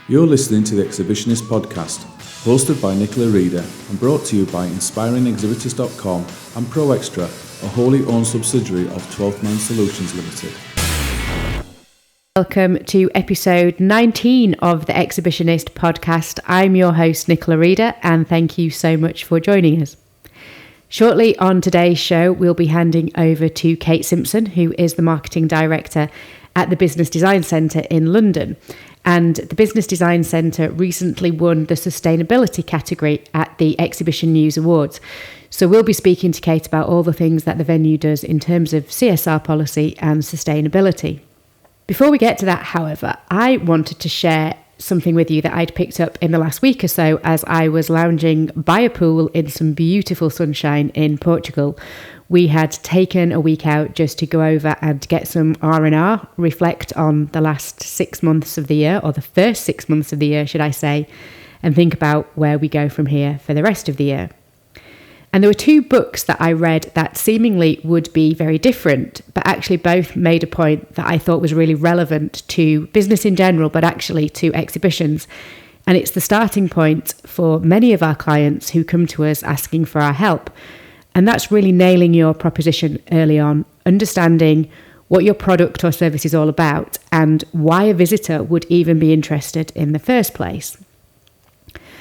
You're listening to the Exhibitionist podcast, hosted by Nicola Reader and brought to you by InspiringExhibitors.com and Pro Extra, a wholly owned subsidiary of 12th Man Solutions Limited. Welcome to episode 19 of the Exhibitionist podcast. I'm your host, Nicola Reader, and thank you so much for joining us. Shortly on today's show, we'll be handing over to Kate Simpson, who is the marketing director at the Business Design Centre in London. And the Business Design Centre recently won the sustainability category at the Exhibition News Awards. So we'll be speaking to Kate about all the things that the venue does in terms of CSR policy and sustainability. Before we get to that, however, I wanted to share something with you that I'd picked up in the last week or so as I was lounging by a pool in some beautiful sunshine in Portugal. We had taken a week out just to go over and get some R&R, reflect on the last 6 months of the year, or the first 6 months of the year, should I say, and think about where we go from here for the rest of the year. And there were two books that I read that seemingly would be very different, but actually both made a point that I thought was really relevant to business in general, but actually to exhibitions. And it's the starting point for many of our clients who come to us asking for our help. And that's really nailing your proposition early on, understanding what your product or service is all about and why a visitor would even be interested in the first place.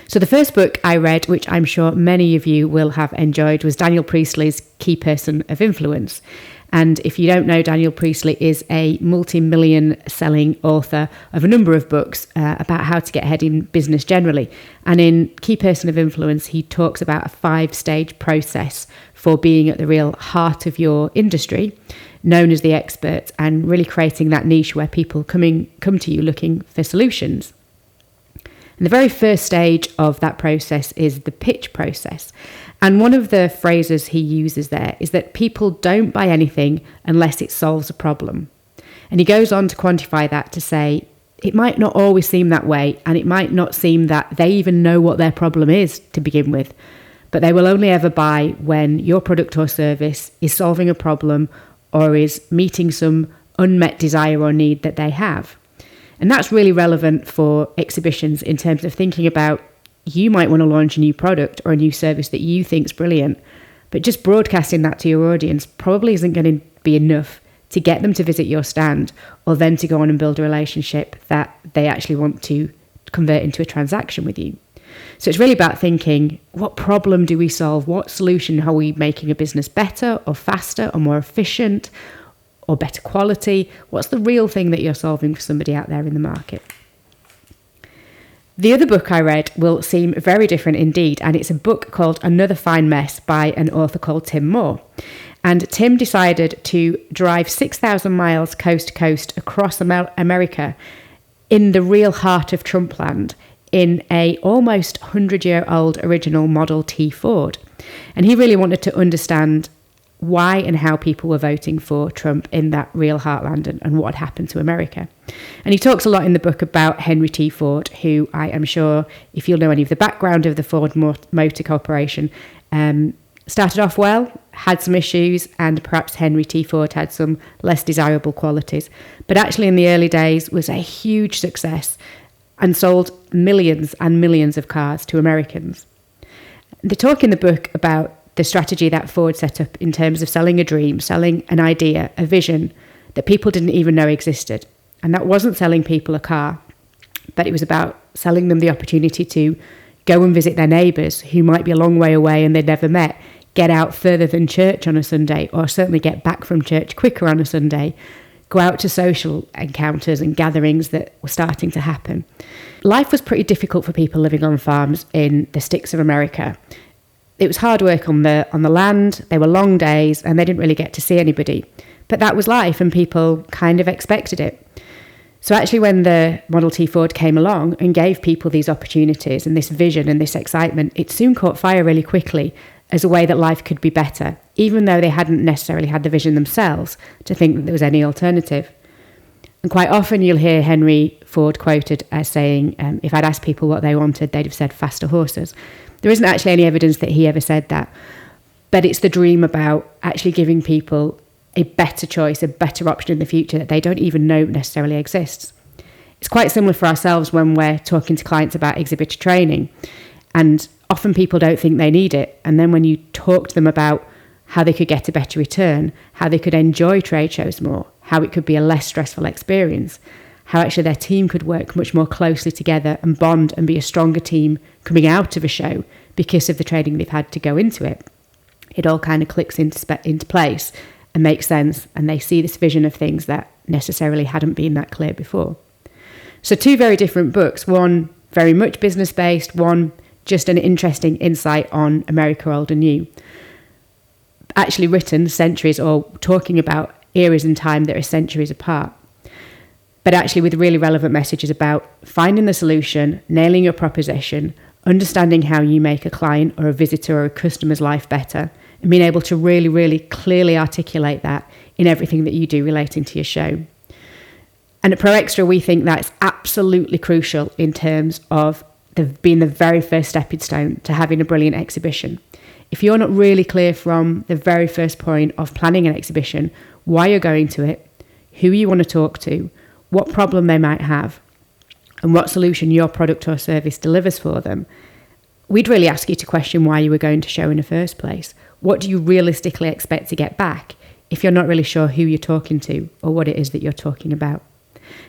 So the first book I read, which I'm sure many of you will have enjoyed, was Daniel Priestley's Key Person of Influence. And if you don't know, Daniel Priestley is a multi-million selling author of a number of books about how to get ahead in business generally. And in Key Person of Influence, he talks about a 5-stage process for being at the real heart of your industry, known as the expert, and really creating that niche where people come to you looking for solutions. And the very first stage of that process is the pitch process. And one of the phrases he uses there is that people don't buy anything unless it solves a problem. And he goes on to quantify that to say, it might not always seem that way, and it might not seem that they even know what their problem is to begin with, but they will only ever buy when your product or service is solving a problem or is meeting some unmet desire or need that they have. And that's really relevant for exhibitions in terms of thinking about, you might want to launch a new product or a new service that you think is brilliant, but just broadcasting that to your audience probably isn't going to be enough to get them to visit your stand or then to go on and build a relationship that they actually want to convert into a transaction with you. So it's really about thinking, what problem do we solve? What solution are we making a business better or faster or more efficient or better quality? What's the real thing that you're solving for somebody out there in the market? The other book I read will seem very different indeed, and it's a book called Another Fine Mess by an author called Tim Moore. And Tim decided to drive 6,000 miles coast to coast across America in the real heart of Trumpland in a almost 100-year-old original Model T Ford. And he really wanted to understand why and how people were voting for Trump in that real heartland and what had happened to America. And he talks a lot in the book about Henry T. Ford, who I am sure, if you'll know any of the background of the Ford Motor Corporation, started off well, had some issues, and perhaps Henry T. Ford had some less desirable qualities. But actually in the early days was a huge success and sold millions and millions of cars to Americans. They talk in the book about the strategy that Ford set up in terms of selling a dream, selling an idea, a vision that people didn't even know existed. And that wasn't selling people a car, but it was about selling them the opportunity to go and visit their neighbours who might be a long way away and they'd never met, get out further than church on a Sunday, or certainly get back from church quicker on a Sunday, go out to social encounters and gatherings that were starting to happen. Life was pretty difficult for people living on farms in the sticks of America. It was hard work on the land, they were long days, and they didn't really get to see anybody. But that was life, and people kind of expected it. So actually when the Model T Ford came along and gave people these opportunities and this vision and this excitement, it soon caught fire really quickly as a way that life could be better, even though they hadn't necessarily had the vision themselves to think that there was any alternative. And quite often you'll hear Henry Ford quoted as saying, if I'd asked people what they wanted, they'd have said faster horses. There isn't actually any evidence that he ever said that, but it's the dream about actually giving people a better choice, a better option in the future that they don't even know necessarily exists. It's quite similar for ourselves when we're talking to clients about exhibitor training. And often people don't think they need it. And then when you talk to them about how they could get a better return, how they could enjoy trade shows more, how it could be a less stressful experience, how actually their team could work much more closely together and bond and be a stronger team coming out of a show because of the training they've had to go into it. It all kind of clicks into place and makes sense, and they see this vision of things that necessarily hadn't been that clear before. So 2 very different books, one very much business-based, one just an interesting insight on America Old and New. Actually written centuries, or talking about eras in time that are centuries apart, but actually with really relevant messages about finding the solution, nailing your proposition, understanding how you make a client or a visitor or a customer's life better, and being able to really, really clearly articulate that in everything that you do relating to your show. And at Pro Extra, we think that's absolutely crucial in terms of being the very first stepping stone to having a brilliant exhibition. If you're not really clear from the very first point of planning an exhibition, why you're going to it, who you want to talk to, what problem they might have, and what solution your product or service delivers for them, we'd really ask you to question why you were going to show in the first place. What do you realistically expect to get back if you're not really sure who you're talking to or what it is that you're talking about?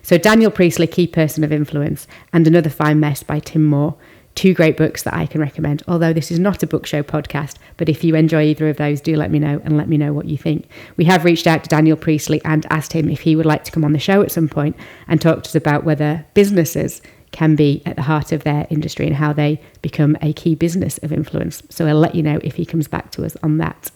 So Daniel Priestley, Key Person of Influence, and Another Fine Mess by Tim Moore, 2 great books that I can recommend, although this is not a book show podcast, but if you enjoy either of those, do let me know and let me know what you think. We have reached out to Daniel Priestley and asked him if he would like to come on the show at some point and talk to us about whether businesses can be at the heart of their industry and how they become a key business of influence. So I'll let you know if he comes back to us on that.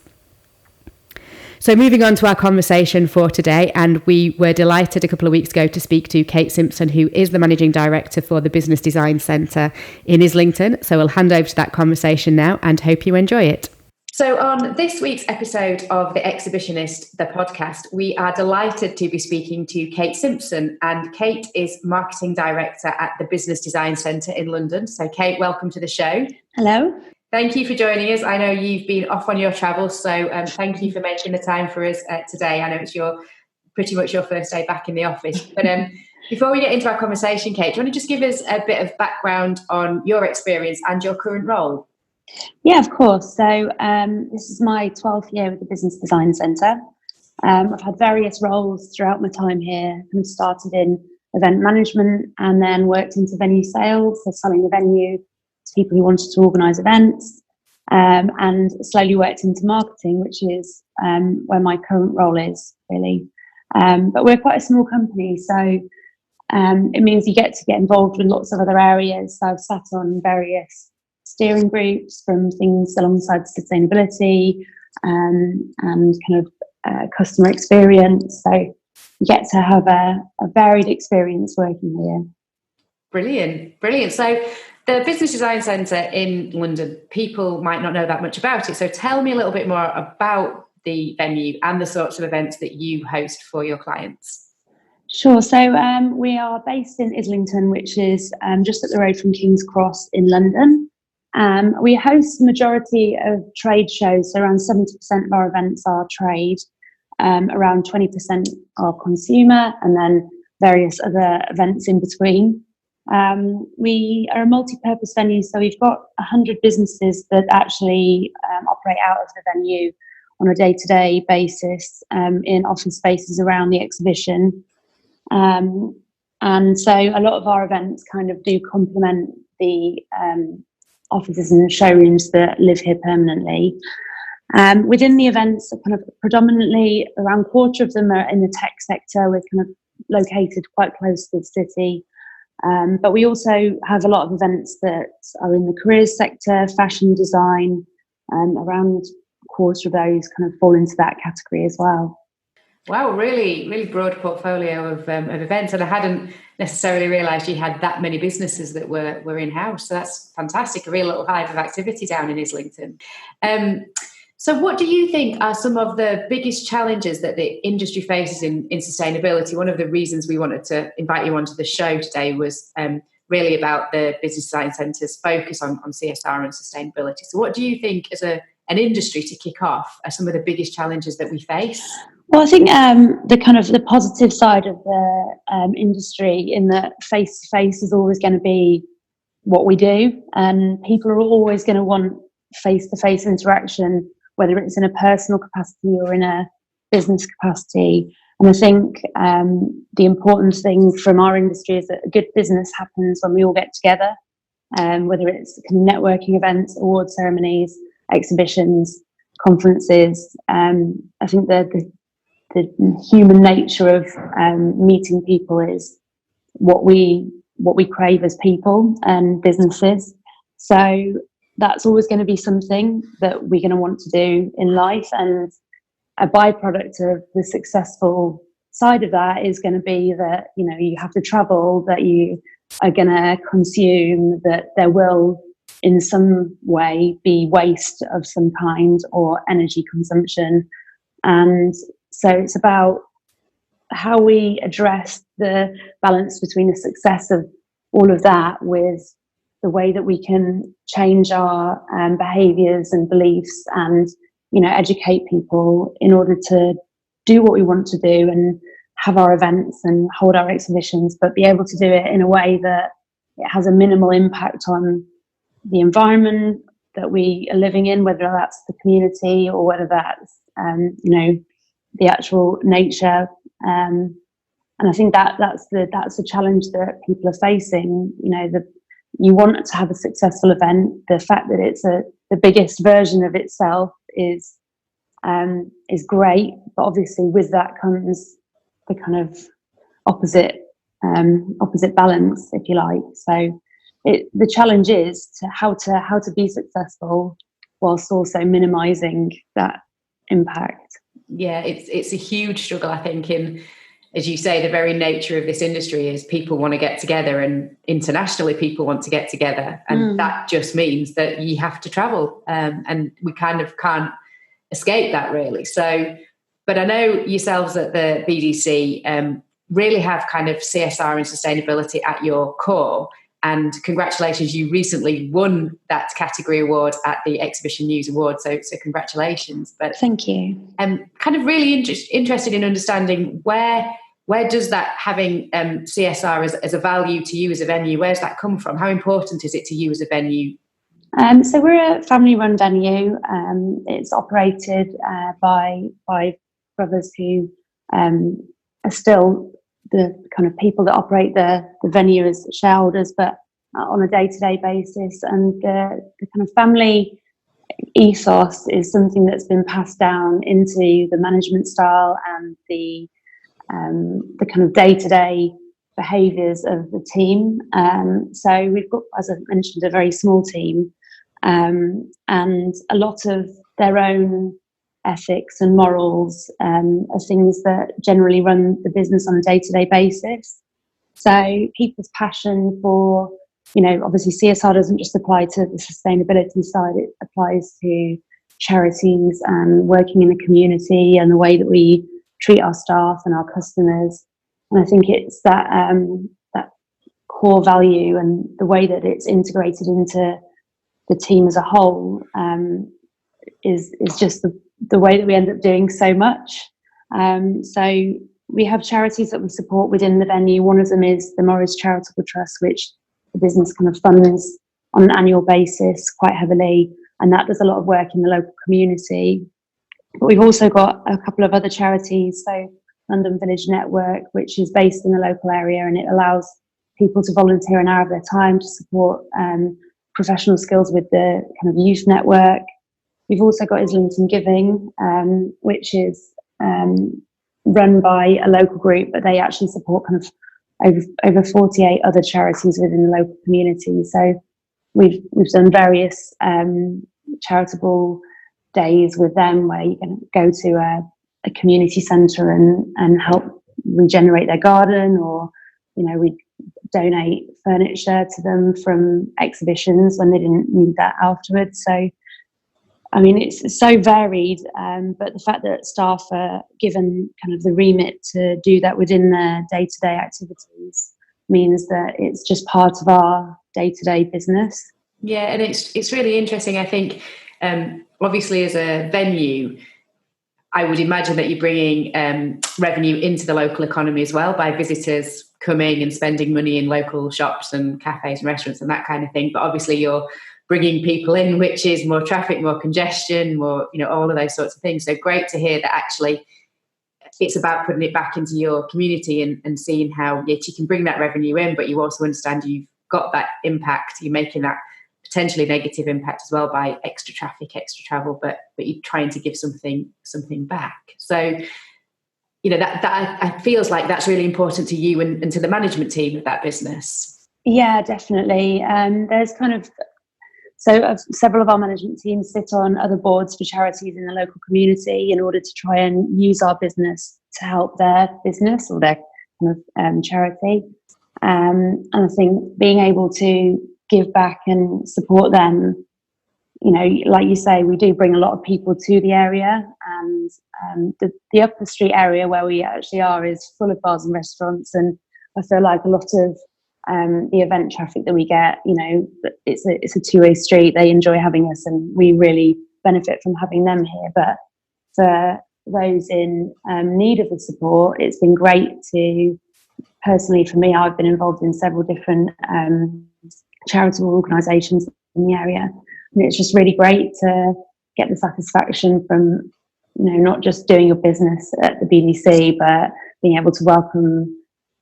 So moving on to our conversation for today, and we were delighted a couple of weeks ago to speak to Kate Simpson, who is the Managing Director for the Business Design Centre in Islington. So we'll hand over to that conversation now and hope you enjoy it. So on this week's episode of The Exhibitionist, the podcast, we are delighted to be speaking to Kate Simpson, and Kate is Marketing Director at the Business Design Centre in London. So Kate, welcome to the show. Hello. Thank you for joining us. I know you've been off on your travels, so thank you for making the time for us today. I know it's pretty much your first day back in the office. But before we get into our conversation, Kate, do you want to just give us a bit of background on your experience and your current role? Yeah, of course. So this is my 12th year with the Business Design Centre. I've had various roles throughout my time here. I started in event management and then worked into venue sales, so selling the venue to people who wanted to organise events, and slowly worked into marketing, which is where my current role is, really. But we're quite a small company, so it means you get to get involved with lots of other areas. So I've sat on various steering groups from things alongside sustainability and kind of customer experience. So you get to have a varied experience working here. Brilliant. So the Business Design Centre in London, people might not know that much about it. So tell me a little bit more about the venue and the sorts of events that you host for your clients. Sure. So we are based in Islington, which is just up the road from King's Cross in London. We host the majority of trade shows. So around 70% of our events are trade, around 20% are consumer, and then various other events in between. We are a multi-purpose venue, so we've got 100 businesses that actually operate out of the venue on a day-to-day basis in office spaces around the exhibition. And so a lot of our events kind of do complement the offices and showrooms that live here permanently. Within the events, kind of predominantly around a quarter of them are in the tech sector. We're kind of located quite close to the city. But we also have a lot of events that are in the careers sector, fashion design, around a quarter of those kind of fall into that category as well. Wow, really broad portfolio of events, and I hadn't necessarily realised you had that many businesses that were in-house. So that's fantastic, a real little hive of activity down in Islington. So what do you think are some of the biggest challenges that the industry faces in sustainability? One of the reasons we wanted to invite you onto the show today was really about the Business Design Centre's focus on CSR and sustainability. So what do you think as an industry, to kick off, are some of the biggest challenges that we face? Well, I think the positive side of the industry, in that face to face is always going to be what we do, and people are always going to want face to face interaction, whether it's in a personal capacity or in a business capacity. And I think the important thing from our industry is that a good business happens when we all get together, whether it's kind of networking events, award ceremonies, exhibitions, conferences. I think the human nature of meeting people is what we crave as people and businesses. So that's always going to be something that we're going to want to do in life, and a byproduct of the successful side of that is going to be that, you know, you have to travel, that you are going to consume, that there will in some way be waste of some kind or energy consumption. And so it's about how we address the balance between the success of all of that with the way that we can change our behaviours and beliefs, and, you know, educate people in order to do what we want to do and have our events and hold our exhibitions, but be able to do it in a way that it has a minimal impact on the environment that we are living in, whether that's the community or whether that's the actual nature. And I think that's the challenge that people are facing. You know, you want to have a successful event. The fact that it's the biggest version of itself is great, but obviously with that comes the kind of opposite balance, if you like. So the challenge is how to be successful whilst also minimising that impact. Yeah, it's a huge struggle, I think, in, as you say, the very nature of this industry is people want to get together, and internationally people want to get together, and that just means that you have to travel, and we kind of can't escape that, really. So, but I know yourselves at the BDC really have kind of CSR and sustainability at your core. And congratulations, you recently won that category award at the Exhibition News Award. So congratulations. But thank you. I'm kind of really interested in understanding where does that having CSR as a value to you as a venue, where's that come from? How important is it to you as a venue? So we're a family-run venue. It's operated by brothers who are still the kind of people that operate the venue as shareholders, but on a day-to-day basis. And the kind of family ethos is something that's been passed down into the management style and the kind of day-to-day behaviours of the team. So we've got, as I mentioned, a very small team, and a lot of their own ethics and morals are things that generally run the business on a day-to-day basis. So people's passion for, you know, obviously CSR doesn't just apply to the sustainability side, it applies to charities and working in the community and the way that we treat our staff and our customers. And I think it's that core value and the way that it's integrated into the team as a whole is just the way that we end up doing so much. So we have charities that we support within the venue. One of them is the Morris Charitable Trust, which the business kind of funds on an annual basis quite heavily, and that does a lot of work in the local community. But we've also got a couple of other charities, so London Village Network, which is based in the local area, and it allows people to volunteer an hour of their time to support professional skills with the kind of youth network. We've also got Islington Giving, which is run by a local group, but they actually support kind of over 48 other charities within the local community. So we've done various charitable days with them where you can go to a community centre and help regenerate their garden, or, you know, we donate furniture to them from exhibitions when they didn't need that afterwards. So I mean, it's so varied, but the fact that staff are given kind of the remit to do that within their day-to-day activities means that it's just part of our day-to-day business. Yeah, and it's really interesting. I think, obviously, as a venue, I would imagine that you're bringing revenue into the local economy as well by visitors coming and spending money in local shops and cafes and restaurants and that kind of thing. But obviously you're bringing people in, which is more traffic, more congestion, more, all of those sorts of things. So great to hear that actually it's about putting it back into your community and seeing how you can bring that revenue in, but you also understand you've got that impact. You're making that potentially negative impact as well by extra traffic, extra travel, but you're trying to give something back. So, that feels like that's really important to you and to the management team of that business. Yeah, definitely. There's several of our management teams sit on other boards for charities in the local community in order to try and use our business to help their business or their charity. And I think being able to give back and support them, like you say, we do bring a lot of people to the area, and the up the street area where we actually are is full of bars and restaurants, and I feel like a lot of the event traffic that we get, it's a two-way street. They enjoy having us and we really benefit from having them here. But for those in need of the support, it's been great to, personally for me, I've been involved in several different charitable organisations in the area, and it's just really great to get the satisfaction from not just doing your business at the BDC, but being able to welcome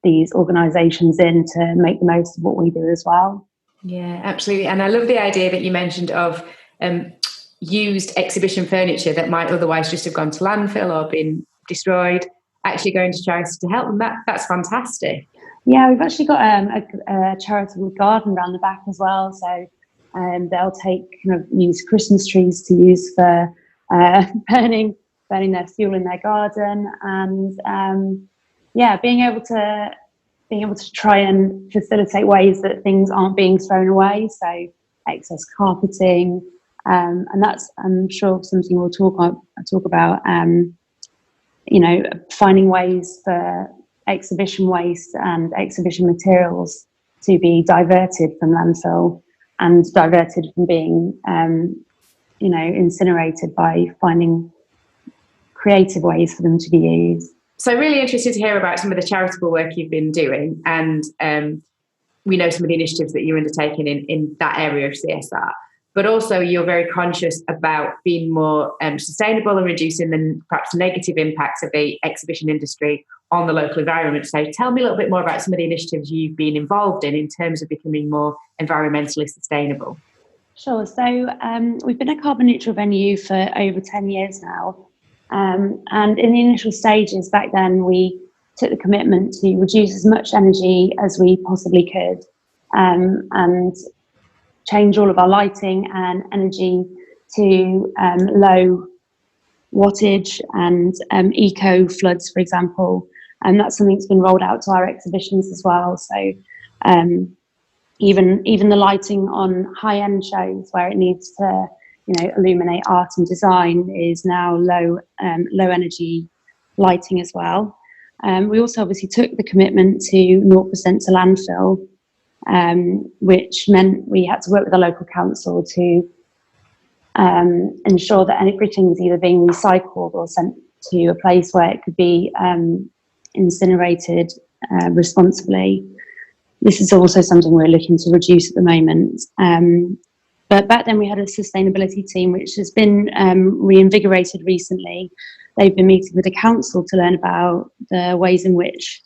these organisations in to make the most of what we do as well. Yeah, absolutely. And I love the idea that you mentioned of used exhibition furniture that might otherwise just have gone to landfill or been destroyed, actually going to charities to help them. That's fantastic. Yeah, we've actually got a charitable garden around the back as well. So they'll take used Christmas trees to use for burning their fuel in their garden, and being able to try and facilitate ways that things aren't being thrown away. So excess carpeting, and that's, I'm sure, something we'll talk about. Finding ways for exhibition waste and exhibition materials to be diverted from landfill and diverted from being, incinerated, by finding creative ways for them to be used. So really interested to hear about some of the charitable work you've been doing, and we know some of the initiatives that you're undertaking in that area of CSR, but also you're very conscious about being more sustainable and reducing the perhaps negative impacts of the exhibition industry on the local environment. So tell me a little bit more about some of the initiatives you've been involved in terms of becoming more environmentally sustainable. Sure. So we've been a carbon neutral venue for over 10 years now. And in the initial stages back then, we took the commitment to reduce as much energy as we possibly could, and change all of our lighting and energy to low wattage and eco floods, for example. And that's something that's been rolled out to our exhibitions as well. So even the lighting on high-end shows where it needs to illuminate art and design is now low energy lighting as well. We also obviously took the commitment to 0% to landfill, which meant we had to work with the local council to ensure that everything was either being recycled or sent to a place where it could be incinerated responsibly. This is also something we're looking to reduce at the moment. But back then we had a sustainability team which has been reinvigorated recently. They've been meeting with the council to learn about the ways in which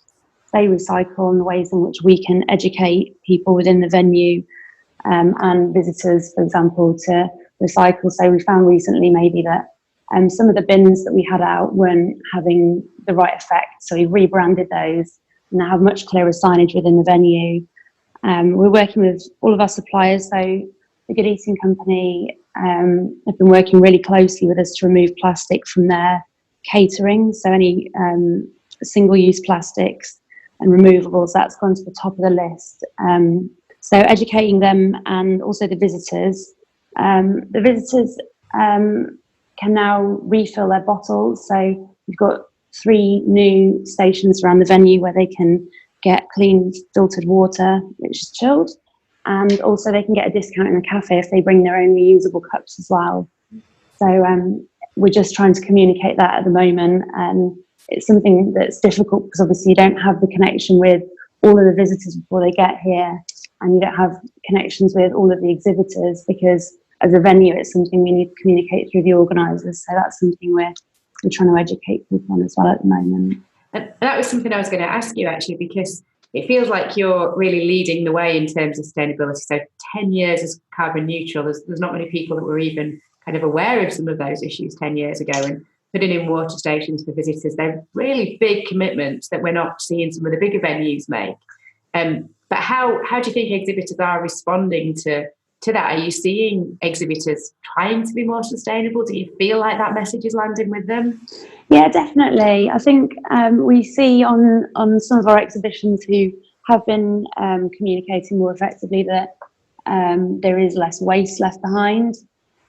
they recycle and the ways in which we can educate people within the venue and visitors, for example, to recycle. So we found recently maybe that some of the bins that we had out weren't having the right effect. So we rebranded those and now have much clearer signage within the venue. We're working with all of our suppliers. So the Good Eating Company have been working really closely with us to remove plastic from their catering. So any single-use plastics and removables, that's gone to the top of the list. So educating them and also the visitors. The visitors can now refill their bottles. So we've got 3 new stations around the venue where they can get clean filtered water, which is chilled. And also they can get a discount in the cafe if they bring their own reusable cups as well. So we're just trying to communicate that at the moment. And it's something that's difficult because obviously you don't have the connection with all of the visitors before they get here, and you don't have connections with all of the exhibitors, because as a venue, it's something we need to communicate through the organisers. So that's something we're trying to educate people on as well at the moment. And that was something I was going to ask you, actually, because it feels like you're really leading the way in terms of sustainability. So 10 years as carbon neutral, there's not many people that were even kind of aware of some of those issues 10 years ago. And putting in water stations for visitors, they're really big commitments that we're not seeing some of the bigger venues make. But how do you think exhibitors are responding to that? Are you seeing exhibitors trying to be more sustainable? Do you feel like that message is landing with them? Yeah, definitely. I think we see on some of our exhibitions who have been communicating more effectively that there is less waste left behind,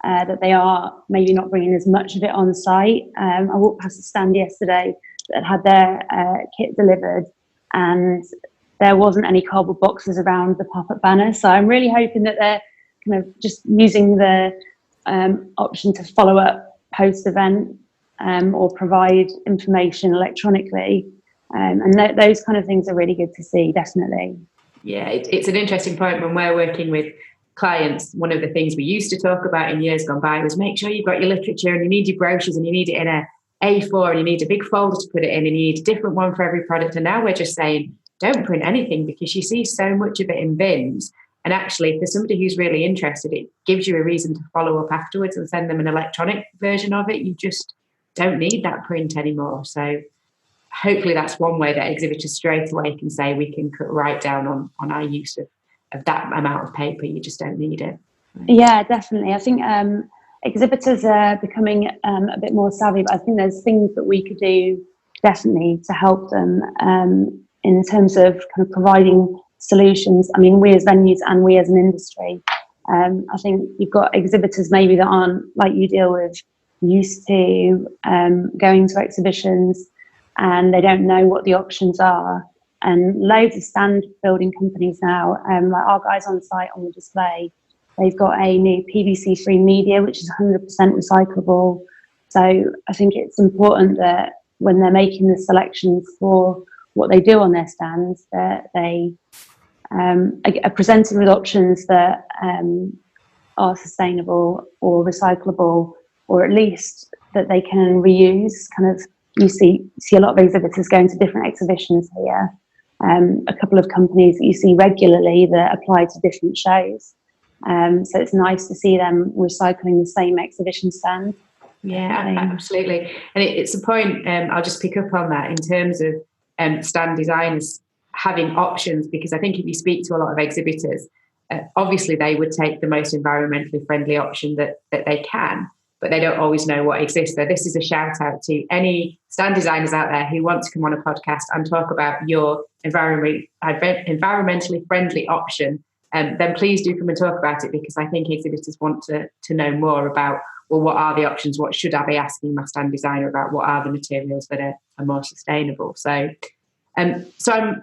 that they are maybe not bringing as much of it on site. I walked past a stand yesterday that had their kit delivered, and there wasn't any cardboard boxes around the pop-up banner. So I'm really hoping that they're kind of just using the option to follow up post-event or provide information electronically. And those kind of things are really good to see, definitely. Yeah, it's an interesting point. When we're working with clients, one of the things we used to talk about in years gone by was make sure you've got your literature and you need your brochures and you need it in a A4 and you need a big folder to put it in and you need a different one for every product. And now we're just saying, don't print anything, because you see so much of it in bins. And actually, for somebody who's really interested, it gives you a reason to follow up afterwards and send them an electronic version of it. You just don't need that print anymore. So hopefully that's one way that exhibitors straight away can say we can cut right down on our use of that amount of paper. You just don't need it. Yeah, definitely. I think exhibitors are becoming a bit more savvy, but I think there's things that we could do definitely to help them in terms of kind of providing solutions. I mean, we as venues and we as an industry, I think you've got exhibitors maybe that aren't, like you deal with, used to going to exhibitions, and they don't know what the options are. And loads of stand building companies now, like our guys on site on the display, they've got a new PVC-free media, which is 100% recyclable. So I think it's important that when they're making the selections for what they do on their stands, that they are presented with options that are sustainable or recyclable, or at least that they can reuse. Kind of, you see a lot of exhibitors going to different exhibitions here. A couple of companies that you see regularly that apply to different shows. So it's nice to see them recycling the same exhibition stand. Yeah, absolutely. And it's a point, I'll just pick up on that in terms of stand designers having options, because I think if you speak to a lot of exhibitors, obviously they would take the most environmentally friendly option that they can, but they don't always know what exists. So this is a shout out to any stand designers out there who want to come on a podcast and talk about your environmentally friendly option. Then please do come and talk about it, because I think exhibitors want to know more about, well, what are the options? What should I be asking my stand designer about? What are the materials that are more sustainable? So I'm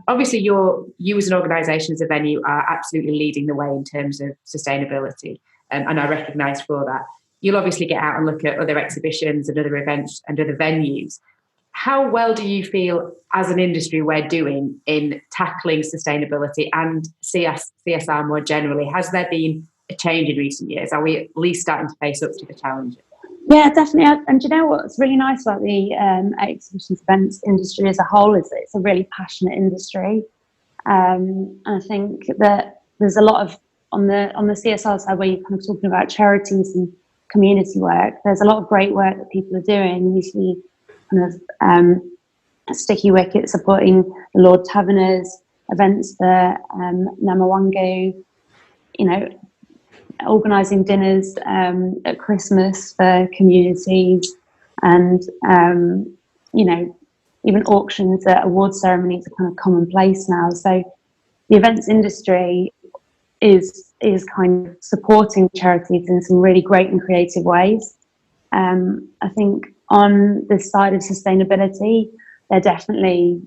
obviously you as an organisation, as a venue, are absolutely leading the way in terms of sustainability, and I recognise for that. You'll obviously get out and look at other exhibitions and other events and other venues. How well do you feel as an industry we're doing in tackling sustainability and CSR more generally? Has there been a change in recent years? Are we at least starting to face up to the challenges? Yeah, definitely. And do you know what's really nice about the exhibitions events industry as a whole is that it's a really passionate industry. And I think that there's a lot of, on the CSR side, where you're kind of talking about charities and community work, there's a lot of great work that people are doing. You see kind of Sticky Wicket supporting the Lord Taverners, events for Namawangu, organising dinners at Christmas for communities, and even auctions at award ceremonies are kind of commonplace now. So the events industry is kind of supporting charities in some really great and creative ways. I think on this side of sustainability, they're definitely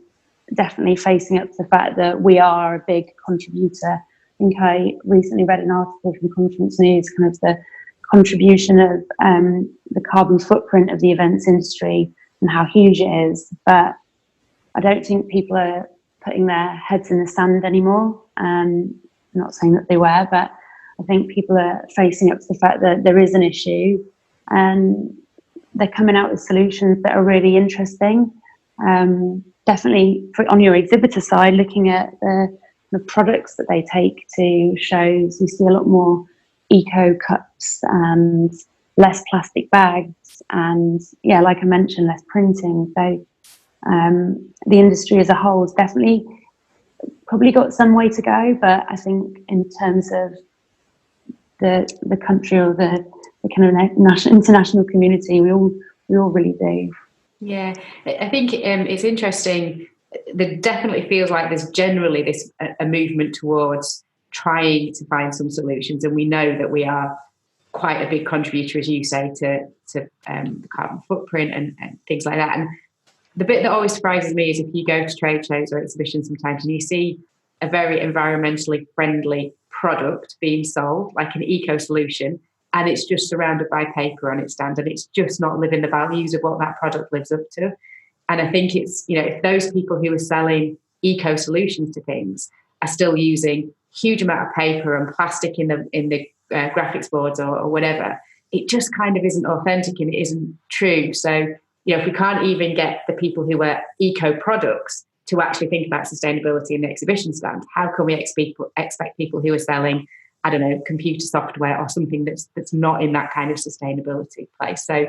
facing up to the fact that we are a big contributor. I think I recently read an article from Conference News, kind of the contribution of the carbon footprint of the events industry and how huge it is. But I don't think people are putting their heads in the sand anymore. I'm not saying that they were, but I think people are facing up to the fact that there is an issue, and they're coming out with solutions that are really interesting. Definitely on your exhibitor side, looking at the products that they take to shows, you see a lot more eco cups and less plastic bags, and like I mentioned, less printing. So the industry as a whole has definitely probably got some way to go, but I think in terms of the country or the kind of international community, we all really do. Yeah, I think it's interesting. There definitely feels like there's generally a movement towards trying to find some solutions, and we know that we are quite a big contributor, as you say, to the carbon footprint and things like that. And the bit that always surprises me is if you go to trade shows or exhibitions sometimes and you see a very environmentally friendly product being sold, like an eco solution, and it's just surrounded by paper on its stand, and it's just not living the values of what that product lives up to. And I think it's, if those people who are selling eco solutions to things are still using huge amount of paper and plastic in the graphics boards or whatever, it just kind of isn't authentic and it isn't true. So, if we can't even get the people who wear eco products to actually think about sustainability in the exhibition stand, how can we expect people who are selling, I don't know, computer software or something that's not in that kind of sustainability place? So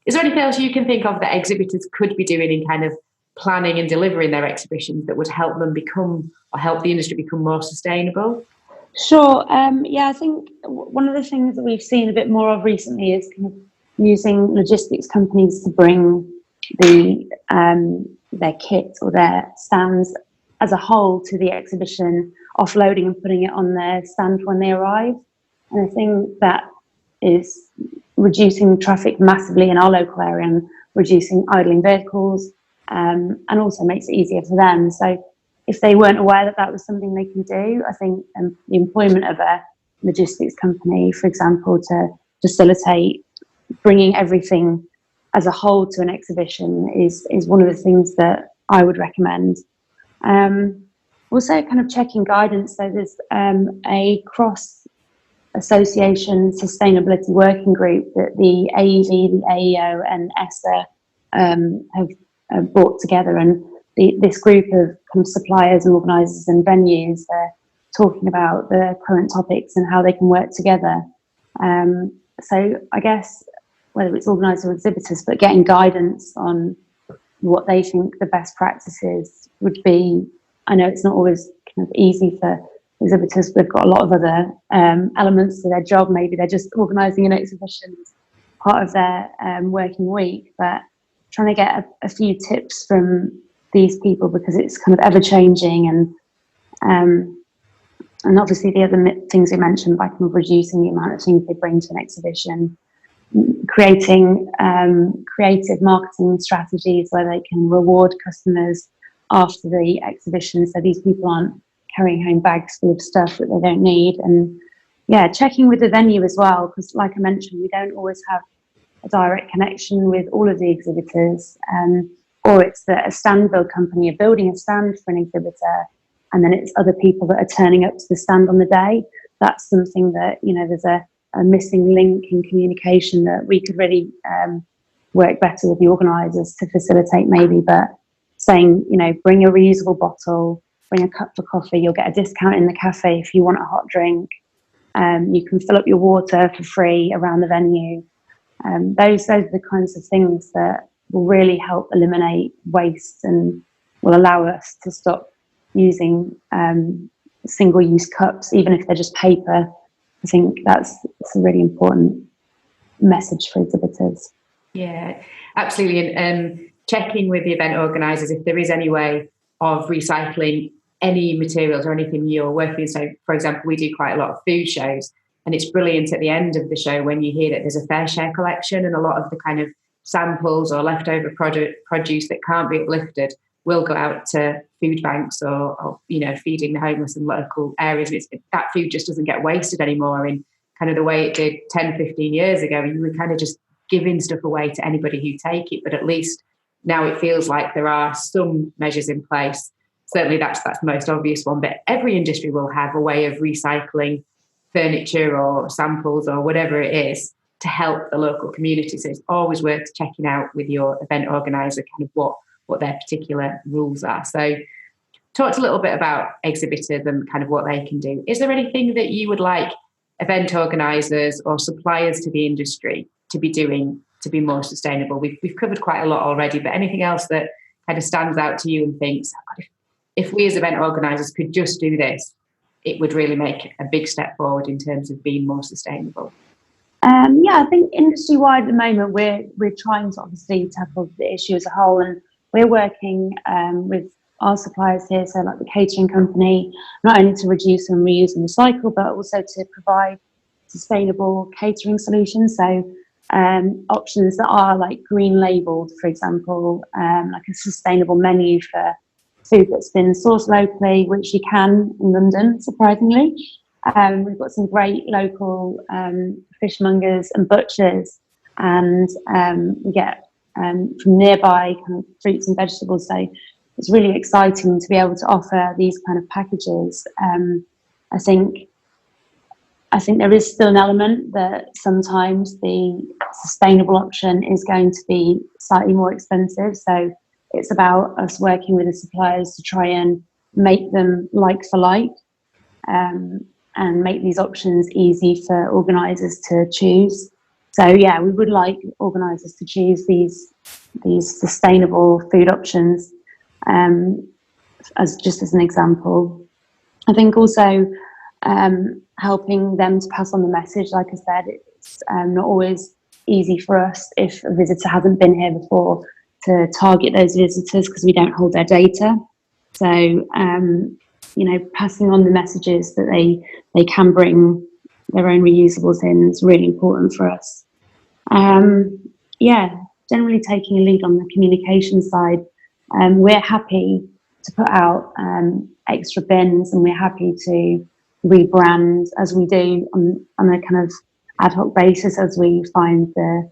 is there anything else you can think of that exhibitors could be doing in kind of planning and delivering their exhibitions that would help them help the industry become more sustainable? Sure. I think one of the things that we've seen a bit more of recently is kind of using logistics companies to bring their kit or their stands as a whole to the exhibition, offloading and putting it on their stand when they arrive. And I think that is reducing traffic massively in our local area and reducing idling vehicles, and also makes it easier for them. So if they weren't aware that was something they can do, I think the employment of a logistics company, for example, to facilitate bringing everything as a whole to an exhibition is one of the things that I would recommend. Also kind of checking guidance. So there's a cross association sustainability working group that the AEV, the AEO and ESSA have brought together, and this group of kind of suppliers and organisers and venues are talking about the current topics and how they can work together. So I guess whether it's organisers or exhibitors, but getting guidance on what they think the best practices would be. I know it's not always kind of easy for exhibitors. They've got a lot of other elements to their job. Maybe they're just organising an exhibition as part of their working week, but trying to get a few tips from these people, because it's kind of ever changing, and obviously the other things we mentioned, by kind of reducing the amount of things they bring to an exhibition, creating creative marketing strategies where they can reward customers after the exhibition, so these people aren't carrying home bags full of stuff that they don't need. And checking with the venue as well, because like I mentioned, we don't always have a direct connection with all of the exhibitors, or it's that a stand build company are building a stand for an exhibitor, and then it's other people that are turning up to the stand on the day. That's something that, there's a missing link in communication that we could really work better with the organisers to facilitate maybe. But saying, bring a reusable bottle, bring a cup for coffee, you'll get a discount in the cafe if you want a hot drink. You can fill up your water for free around the venue. Those are the kinds of things that will really help eliminate waste and will allow us to stop using single-use cups, even if they're just paper. I think that's a really important message for exhibitors. Yeah, absolutely. And checking with the event organisers if there is any way of recycling any materials or anything you're working with. So, for example, we do quite a lot of food shows, and it's brilliant at the end of the show when you hear that there's a fair share collection, and a lot of the kind of samples or leftover produce that can't be uplifted will go out to food banks or feeding the homeless in local areas. That food just doesn't get wasted anymore in kind of the way it did 10, 15 years ago. You were kind of just giving stuff away to anybody who take it. But at least now it feels like there are some measures in place. Certainly that's the most obvious one. But every industry will have a way of recycling furniture or samples or whatever it is to help the local community. So it's always worth checking out with your event organizer kind of what their particular rules are. So talked a little bit about exhibitors and kind of what they can do. Is there anything that you would like event organisers or suppliers to the industry to be doing to be more sustainable? We've covered quite a lot already, but anything else that kind of stands out to you and thinks, if we as event organisers could just do this, it would really make a big step forward in terms of being more sustainable? Yeah, I think industry-wide at the moment, we're trying to obviously tackle the issue as a whole, and we're working with our suppliers here, so like the catering company, not only to reduce and reuse and recycle, but also to provide sustainable catering solutions. So options that are like green labelled, for example, like a sustainable menu for food that's been sourced locally, which you can in London, surprisingly. We've got some great local fishmongers and butchers, and we get from nearby kind of fruits and vegetables. So it's really exciting to be able to offer these kind of packages. I think there is still an element that sometimes the sustainable option is going to be slightly more expensive. So it's about us working with the suppliers to try and make them like for like, and make these options easy for organisers to choose. So yeah, we would like organisers to choose these sustainable food options, as an example. I think also helping them to pass on the message. Like I said, it's not always easy for us if a visitor hasn't been here before to target those visitors because we don't hold their data. So passing on the messages that they can bring their own reusables in is really important for us. Generally taking a lead on the communication side. We're happy to put out extra bins, and we're happy to rebrand as we do on a kind of ad hoc basis as we find the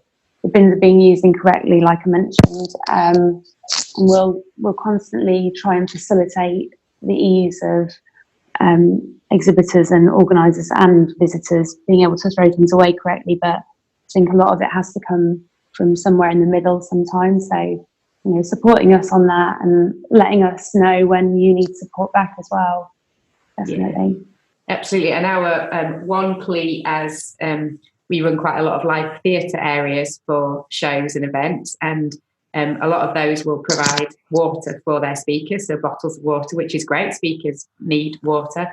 bins are being used incorrectly, like I mentioned. And we'll constantly try and facilitate the ease of exhibitors and organisers and visitors being able to throw things away correctly. But I think a lot of it has to come from somewhere in the middle sometimes. So, supporting us on that and letting us know when you need support back as well. Definitely. Yeah, absolutely. And our one plea, as we run quite a lot of live theatre areas for shows and events, and a lot of those will provide water for their speakers, so bottles of water, which is great. Speakers need water.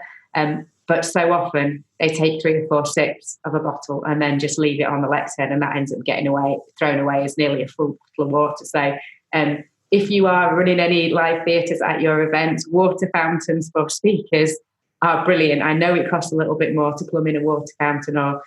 But so often they take 3 or 4 sips of a bottle and then just leave it on the lectern, and that ends up thrown away as nearly a full bottle of water. So if you are running any live theatres at your events, water fountains for speakers are brilliant. I know it costs a little bit more to plumb in a water fountain, or,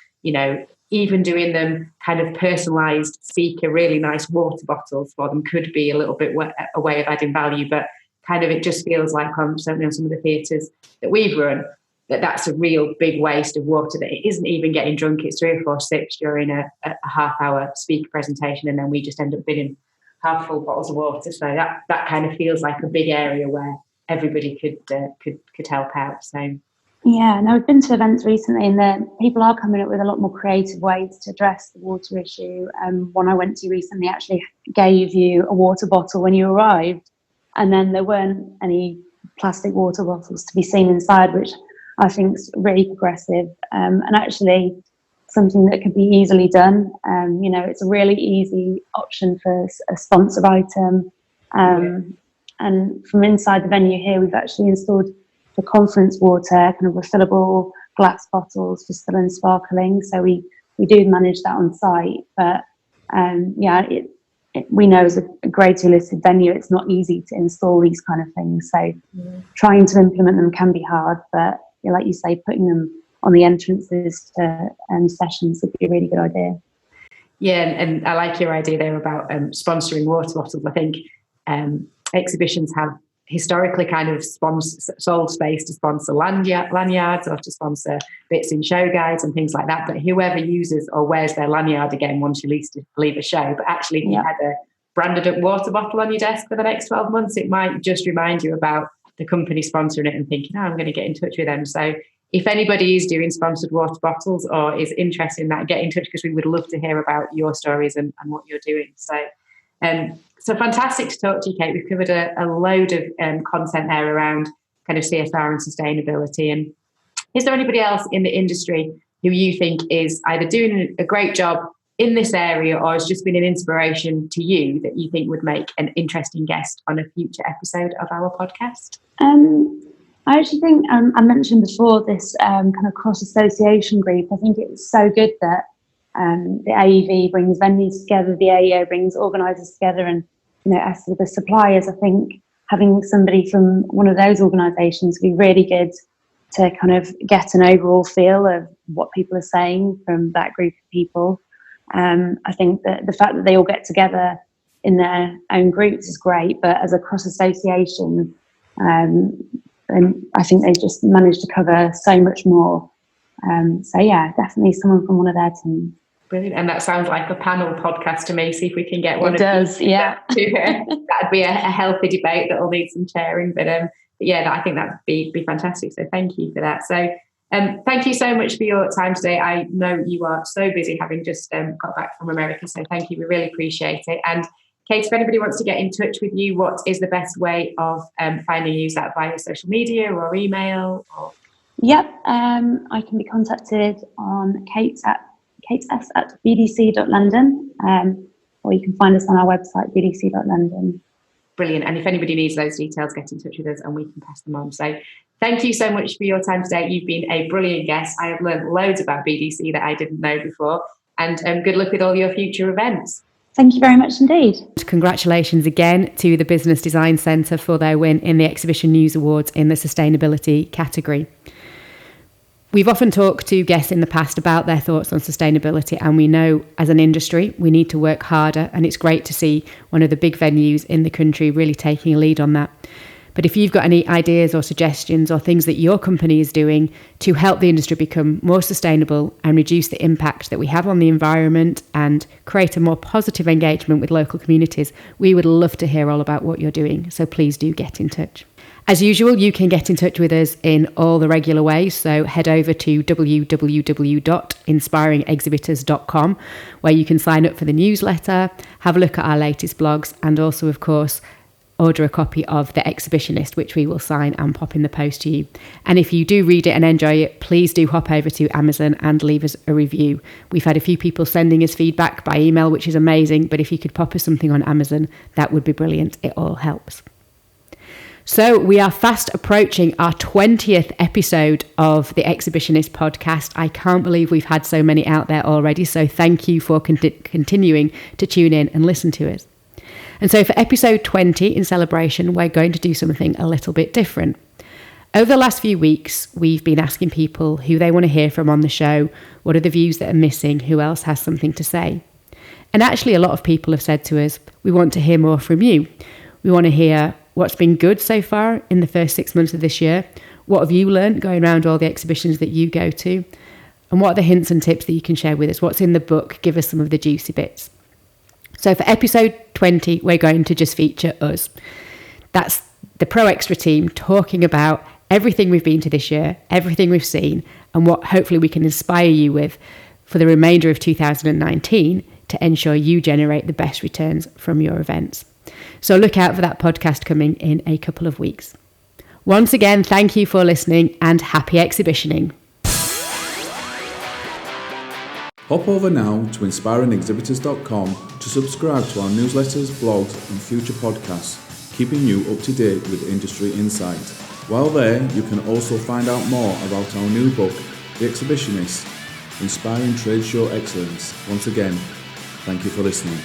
even doing them kind of personalised speaker, really nice water bottles for them could be a little bit a way of adding value. But kind of it just feels like certainly on some of the theatres that we've run, that's a real big waste of water, that it isn't even getting drunk. It's 3 or 4 sips during a half-hour speaker presentation, and then we just end up bidding half full bottles of water. So that kind of feels like a big area where everybody could help out. So yeah, no, I've been to events recently, and people are coming up with a lot more creative ways to address the water issue. One I went to recently actually gave you a water bottle when you arrived, and then there weren't any plastic water bottles to be seen inside, which I think is really progressive, and actually something that could be easily done. It's a really easy option for a sponsored item. And from inside the venue here, we've actually installed the conference water, kind of refillable glass bottles for still and sparkling. So we do manage that on site. But we know as a grade 2 listed venue, it's not easy to install these kind of things. So trying to implement them can be hard, but like you say, putting them on the entrances to sessions would be a really good idea. Yeah, and I like your idea there about sponsoring water bottles. I think exhibitions have historically kind of sold space to sponsor lanyards or to sponsor bits in show guides and things like that. But whoever uses or wears their lanyard again once you leave a show, but actually if you had a branded up water bottle on your desk for the next 12 months, it might just remind you about the company sponsoring it and thinking, I'm going to get in touch with them. So if anybody is doing sponsored water bottles or is interested in that, get in touch, because we would love to hear about your stories and what you're doing. So fantastic to talk to you, Kate. We've covered a load of content there around kind of CSR and sustainability. And is there anybody else in the industry who you think is either doing a great job in this area or has just been an inspiration to you that you think would make an interesting guest on a future episode of our podcast? I actually think I mentioned before this kind of cross-association group. I think it's so good that the AEV brings venues together, the AEO brings organisers together, and as for the suppliers, I think having somebody from one of those organisations would be really good to kind of get an overall feel of what people are saying from that group of people. I think that the fact that they all get together in their own groups is great, but as a cross-association, and I think they just managed to cover so much more. So yeah, definitely someone from one of their teams. Brilliant. And that sounds like a panel podcast to me. See if we can get one. It does, yeah. That'd be a healthy debate that'll need some chairing. But yeah, I think that'd be fantastic. So thank you for that. So thank you so much for your time today. I know you are so busy, having just got back from America. So thank you. We really appreciate it. And Kate, if anybody wants to get in touch with you, what is the best way of finding you? Is that via social media or email? Yep, I can be contacted on Kate at bdc.london, or you can find us on our website, bdc.london. Brilliant. And if anybody needs those details, get in touch with us and we can pass them on. So thank you so much for your time today. You've been a brilliant guest. I have learned loads about BDC that I didn't know before. And good luck with all your future events. Thank you very much indeed. Congratulations again to the Business Design Centre for their win in the Exhibition News Awards in the sustainability category. We've often talked to guests in the past about their thoughts on sustainability, and we know as an industry we need to work harder, and it's great to see one of the big venues in the country really taking a lead on that. But if you've got any ideas or suggestions or things that your company is doing to help the industry become more sustainable and reduce the impact that we have on the environment and create a more positive engagement with local communities, we would love to hear all about what you're doing. So please do get in touch. As usual, you can get in touch with us in all the regular ways. So head over to www.inspiringexhibitors.com, where you can sign up for the newsletter, have a look at our latest blogs, and also, of course, order a copy of The Exhibitionist, which we will sign and pop in the post to you. And if you do read it and enjoy it, please do hop over to Amazon and leave us a review. We've had a few people sending us feedback by email, which is amazing, but if you could pop us something on Amazon, that would be brilliant. It all helps. So we are fast approaching our 20th episode of the Exhibitionist podcast. I can't believe we've had so many out there already. So thank you for continuing to tune in and listen to us. And so for episode 20 in celebration, we're going to do something a little bit different. Over the last few weeks, we've been asking people who they want to hear from on the show, what are the views that are missing, who else has something to say. And actually a lot of people have said to us, we want to hear more from you. We want to hear what's been good so far in the first 6 months of this year. What have you learned going around all the exhibitions that you go to? And what are the hints and tips that you can share with us? What's in the book? Give us some of the juicy bits. So for episode 20, we're going to just feature us. That's the Pro Extra team talking about everything we've been to this year, everything we've seen, and what hopefully we can inspire you with for the remainder of 2019 to ensure you generate the best returns from your events. So look out for that podcast coming in a couple of weeks. Once again, thank you for listening and happy exhibitioning. Hop over now to inspiringexhibitors.com to subscribe to our newsletters, blogs and future podcasts, keeping you up to date with industry insight. While there, you can also find out more about our new book, The Exhibitionist, Inspiring Trade Show Excellence. Once again, thank you for listening.